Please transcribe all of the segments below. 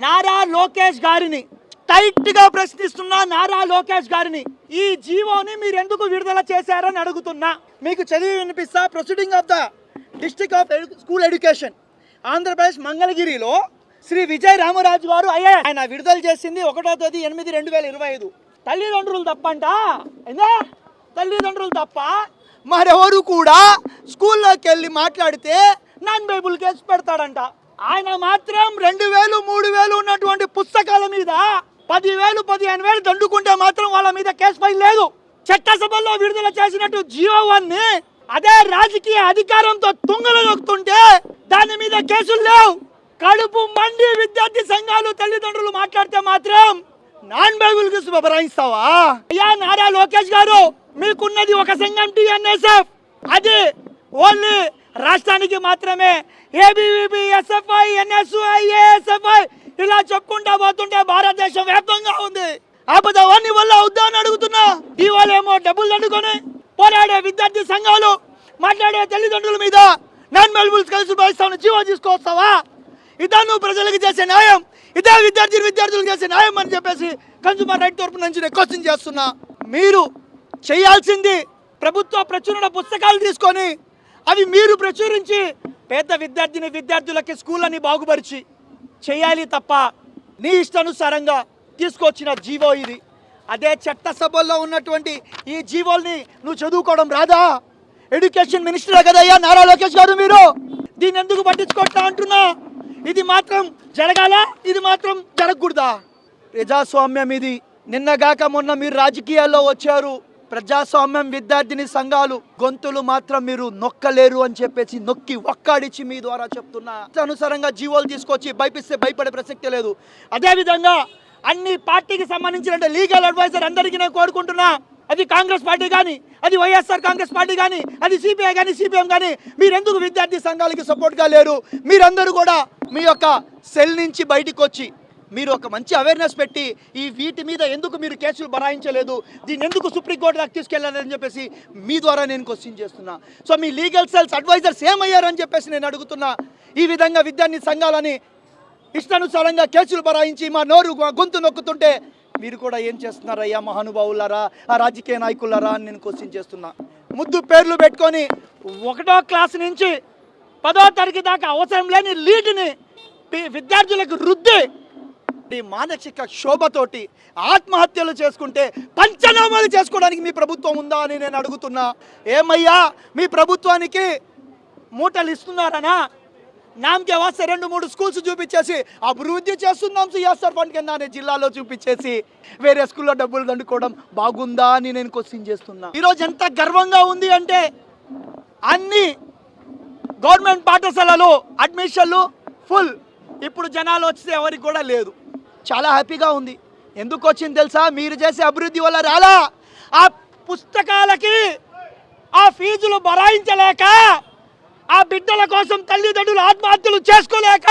నారా లోకేష్ గారిని టైట్ గా ప్రశ్నిస్తున్నా. నారా లోకేష్ గారిని ఈ జీవోని మీరు ఎందుకు విడుదల చేశారని అడుగుతున్నా. మీకు చదివి వినిపిస్తా. Proceeding of the district of school education Andhra Pradesh మంగళగిరిలో శ్రీ విజయ్ రామరాజు గారు ఆయన విడుదల చేసింది 1/8/2025. తల్లిదండ్రులు తప్పంట. తల్లిదండ్రులు తప్ప మరెవరు కూడా స్కూల్లోకి వెళ్ళి మాట్లాడితే నాన్ బైబుల్ కేసు పెడతాడంట. ఆయన మాత్రం 2000 3000 ఉన్నటువంటి పుస్తకాల మీద 10,000 15,000 దండుకుంటే మాత్రం వాళ్ళ మీద కేసు ఫైల్ లేదు. చట్టసభలో విడుదల చేసినట్టు జీవోవన్ని అదే రాజకీయ అధికారంతో తుంగలు నొక్కుతుంటే దాని మీద కేసులు లేవు. కడుపు మండి విద్యార్థి సంఘాలు తల్లిదండ్రులు మాట్లాడితే మాత్రం నాన్ బైబుల్ కేసు బరాయిస్తావా? అయ్యా నారా లోకేష్ గారు, మీకున్నది ఒక సంఘం టిఎన్ఎస్ఎఫ్. అది ఓన్లీ రాష్ట్రానికి మాత్రమే. ఏబీవీపీ, ఎస్ఎఫ్ఐ, ఎన్ఎస్ఐ, ఏఎస్ఎఫ్ఐ ఇలా చెప్పుకుంటా పోతుంటే భారతదేశం వ్యాప్తంగా ఉంది. ఆపద వాని వల్ల అవుద్దా అని అడుగుతున్నా. ఇవాళేమో డబ్బులు దండుకొని పోరాడే విద్యార్థి సంఘాలు మాట్లాడే తల్లిదండ్రుల మీద నాన్ బైబుల్ కేసు బరాయిస్తామని జీవో తీసుకొస్తావా? ఇదా నువ్వు ప్రజలకు చేసే న్యాయం? ఇదే విద్యార్థులకు చేసే న్యాయం అని చెప్పేసి కన్స్యూమర్ రైట్ తరపు నుంచి నేను క్వశ్చన్ చేస్తున్నా. మీరు చేయాల్సింది ప్రభుత్వ ప్రచురణ పుస్తకాలు తీసుకొని అవి మీరు ప్రచురించి పేద విద్యార్థులకి స్కూళ్ళని బాగుపరిచి చేయాలి తప్ప నీ ఇష్టానుసారంగా తీసుకొచ్చిన జీవో ఇది. అదే చట్టసభల్లో ఉన్నటువంటి ఈ జీవోల్ని నువ్వు చదువుకోవడం రాదా? ఎడ్యుకేషన్ మినిస్టర్ కదయ్యా నారా లోకేష్ గారు, మీరు దీన్ని ఎందుకు పట్టించుకోవట్లా అంటున్నా. ఇది మాత్రం జరగాల, ఇది మాత్రం జరగకూడదా? ప్రజాస్వామ్యం ఇది. నిన్నగాక మొన్న మీరు రాజకీయాల్లో వచ్చారు. ప్రజాస్వామ్యం విద్యార్థిని సంఘాలు గొంతులు మాత్రం మీరు నొక్కలేరు అని చెప్పేసి నొక్కి ఒక్కాడిచ్చి మీ ద్వారా చెప్తున్నా. అనుసారంగా జీవోలు తీసుకొచ్చి భయపిస్తే భయపడే ప్రసక్తి లేదు. అదేవిధంగా అన్ని పార్టీకి సంబంధించిన లీగల్ అడ్వైజర్ అందరికీ నేను కోరుకుంటున్నా. అది కాంగ్రెస్ పార్టీ కానీ, అది వైఎస్ఆర్ కాంగ్రెస్ పార్టీ కానీ, అది సిపిఐ కానీ, సిపిఎం కానీ, మీరెందుకు విద్యార్థి సంఘాలకి సపోర్ట్గా లేరు? మీరందరూ కూడా మీ యొక్క సెల్ నుంచి బయటికి వచ్చి మీరు ఒక మంచి అవేర్నెస్ పెట్టి ఈ వీటి మీద ఎందుకు మీరు కేసులు బరాయించలేదు, దీన్ని ఎందుకు సుప్రీంకోర్టు దాకా తీసుకెళ్లాలని చెప్పేసి మీ ద్వారా నేను క్వశ్చన్ చేస్తున్నా. సో మీ లీగల్ సెల్స్ అడ్వైజర్స్ ఏమయ్యారని చెప్పేసి నేను అడుగుతున్నా. ఈ విధంగా విద్యార్థి సంఘాలని ఇష్టానుసారంగా కేసులు బరాయించి మా గొంతు నొక్కుతుంటే మీరు కూడా ఏం చేస్తున్నారయ్యా మహానుభావులారా, ఆ రాజకీయ నాయకులారా అని నేను క్వశ్చన్ చేస్తున్నా. ముద్దు పేర్లు పెట్టుకొని 1వ క్లాస్ నుంచి 10వ తరగతి దాకా అవసరం లేని లీడ్ని విద్యార్థులకు రుద్ది మానసిక శోభతోటి ఆత్మహత్యలు చేసుకుంటే పంచనామాలు చేసుకోవడానికి మీ ప్రభుత్వం ఉందా అని నేను అడుగుతున్నా. ఏమయ్యా మీ ప్రభుత్వానికి మూటలు ఇస్తున్నారనా? నామకే వస్తే 2-3 స్కూల్స్ చూపించేసి అభివృద్ధి చేస్తున్నాం సిఎస్ఆర్ ఫండ్ కింద అనే జిల్లాలో చూపించేసి వేరే స్కూల్లో డబ్బులు దండుకోవడం బాగుందా అని నేను క్వశ్చన్ చేస్తున్నా. ఈరోజు ఎంత గర్వంగా ఉంది అంటే అన్ని గవర్నమెంట్ పాఠశాలలు అడ్మిషన్లు ఫుల్. ఇప్పుడు జనాలు వస్తే ఎవరికి కూడా లేదు. చాలా హ్యాపీగా ఉంది. ఎందుకు వచ్చింది తెలుసా? మీరు చేసే అభివృద్ధి వల్ల రాలా. ఆ పుస్తకాలకి ఆ ఫీజులు భరాయించలేక, ఆ బిడ్డల కోసం తల్లిదండ్రులు ఆత్మహత్యలు చేసుకోలేక,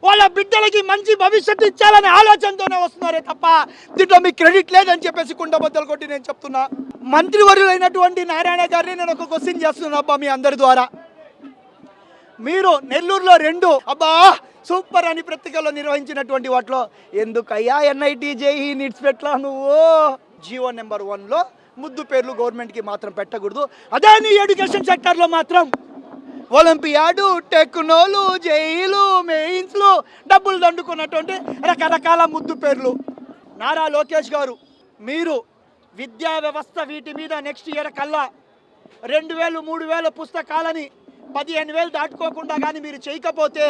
వాళ్ళ బిడ్డలకి మంచి భవిష్యత్తు ఇచ్చాలనే ఆలోచనతోనే వస్తున్నారే తప్ప దీంట్లో మీకు క్రెడిట్ లేదని చెప్పేసి కుండబద్దలు కొట్టి నేను చెప్తున్నా. మంత్రివర్యులైనటువంటి నారాయణ గారిని నేను ఒక క్వశ్చన్ చేస్తున్నా అబ్బా మీ అందరి ద్వారా. మీరు నెల్లూరులో 2 సూపర్ అని పత్రికల్లో నిర్వహించినటువంటి వాటిలో ఎందుకయ్యా ఎన్ఐటి జేఈ నిట్స్ పెట్టలా నువ్వు? జీవో నెంబర్ 1లో ముద్దు పేర్లు గవర్నమెంట్కి మాత్రం పెట్టకూడదు. అదే నీ ఎడ్యుకేషన్ సెక్టర్లో మాత్రం ఒలింపియాడు, టెక్నోలు, జేఈలు, మెయిన్స్లు డబ్బులు దండుకున్నటువంటి రకరకాల ముద్దు పేర్లు. నారా లోకేష్ గారు, మీరు విద్యా వ్యవస్థ వీటి మీద నెక్స్ట్ ఇయర్ కల్లా 2,000 3,000 పుస్తకాలని 15,000 దాటుకోకుండా కానీ మీరు చేయకపోతే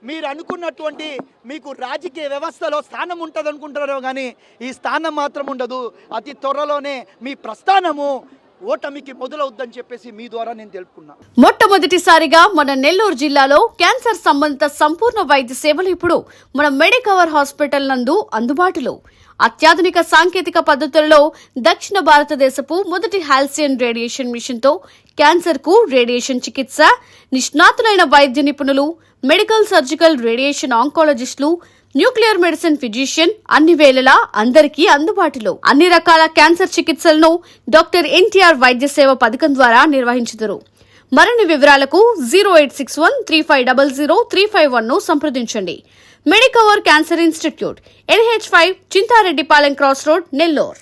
మీరు అనుకున్నటువంటి మీకు రాజకీయ వ్యవస్థలో స్థానం ఉంటుంది అనుకుంటారో కానీ ఈ స్థానం మాత్రం ఉండదు. అతి త్వరలోనే మీ ప్రస్థానము ఓటమికి మొదలవుద్దని చెప్పేసి మీ ద్వారా నేను తెలుపుకున్నా. మొట్టమొదటిసారిగా మన నెల్లూరు జిల్లాలో క్యాన్సర్ సంబంధిత సంపూర్ణ వైద్య సేవలు ఇప్పుడు మన మెడికవర్ హాస్పిటల్ నందు అందుబాటులో. అత్యాధునిక సాంకేతిక పద్ధతుల్లో దక్షిణ భారతదేశపు మొదటి హాల్సియన్ రేడియేషన్ మిషన్ తో క్యాన్సర్ కు రేడియేషన్ చికిత్స, నిష్ణాతులైన వైద్య నిపుణులు, మెడికల్ సర్జికల్ రేడియేషన్ ఆంకాలజిస్టులు, న్యూక్లియర్ మెడిసిన్ ఫిజిషియన్ అన్ని వేళలా అందరికీ అందుబాటులో. అన్ని రకాల క్యాన్సర్ చికిత్సలను డాక్టర్ ఎన్టీఆర్ వైద్య సేవ పథకం ద్వారా నిర్వహించుదురు. మరిన్ని వివరాలకు 0861 3500 351 ను సంప్రదించండి. Medicover cancer institute, NH5 Chintareddypalem cross road, Nellore.